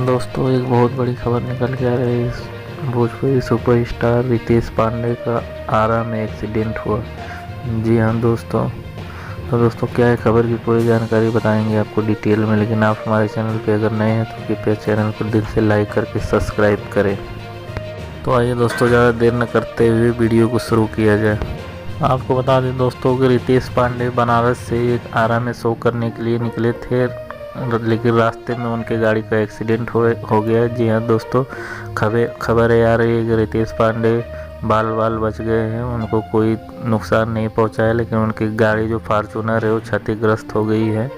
दोस्तों एक बहुत बड़ी खबर निकल के आ रही है। भोजपुरी सुपरस्टार रितेश पांडे का आरा में एक्सीडेंट हुआ। जी हाँ दोस्तों, तो दोस्तों क्या है खबर की पूरी जानकारी बताएंगे आपको डिटेल में। लेकिन आप हमारे चैनल पे अगर नए हैं तो कृपया चैनल को दिल से लाइक करके सब्सक्राइब करें। तो आइए दोस्तों, ज़्यादा देर न करते हुए वीडियो को शुरू किया जाए। आपको बता दें दोस्तों कि रितेश पांडे बनारस से एक आरा में शो करने के लिए निकले थे, लेकिन रास्ते में उनके गाड़ी का एक्सीडेंट हो गया। जी हाँ दोस्तों, खबर आ रही है कि रितेश पांडे बाल बाल बच गए हैं, उनको कोई नुकसान नहीं पहुंचा है, लेकिन उनकी गाड़ी जो फॉर्च्यूनर है वो क्षतिग्रस्त हो गई है।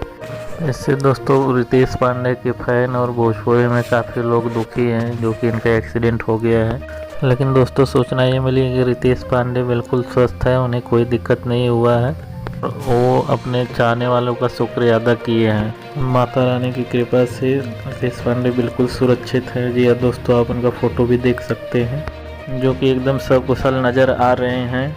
इससे दोस्तों रितेश पांडे के फैन और भोजपुरी में काफ़ी लोग दुखी हैं जो कि इनका एक्सीडेंट हो गया है। लेकिन दोस्तों सूचना ये मिली कि रितेश पांडे बिल्कुल स्वस्थ है, उन्हें कोई दिक्कत नहीं हुआ है। वो अपने चाहने वालों का शुक्रिया अदा किए हैं। माता रानी की कृपा से रितेश पांडे बिल्कुल सुरक्षित है। जी हाँ दोस्तों, आप उनका फ़ोटो भी देख सकते हैं जो कि एकदम सकुशल नज़र आ रहे हैं।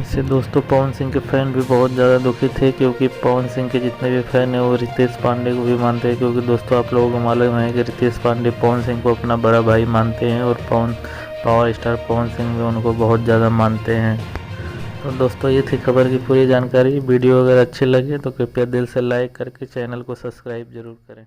इससे दोस्तों पवन सिंह के फैन भी बहुत ज़्यादा दुखी थे, क्योंकि पवन सिंह के जितने भी फैन हैं वो रितेश पांडे को भी मानते हैं। क्योंकि दोस्तों आप लोगों को मालूम है कि रितेश पांडे पवन सिंह को अपना बड़ा भाई मानते हैं और पावर स्टार पवन सिंह भी उनको बहुत ज़्यादा मानते हैं। तो दोस्तों ये थी खबर की पूरी जानकारी। वीडियो अगर अच्छी लगे तो कृपया दिल से लाइक करके चैनल को सब्सक्राइब जरूर करें।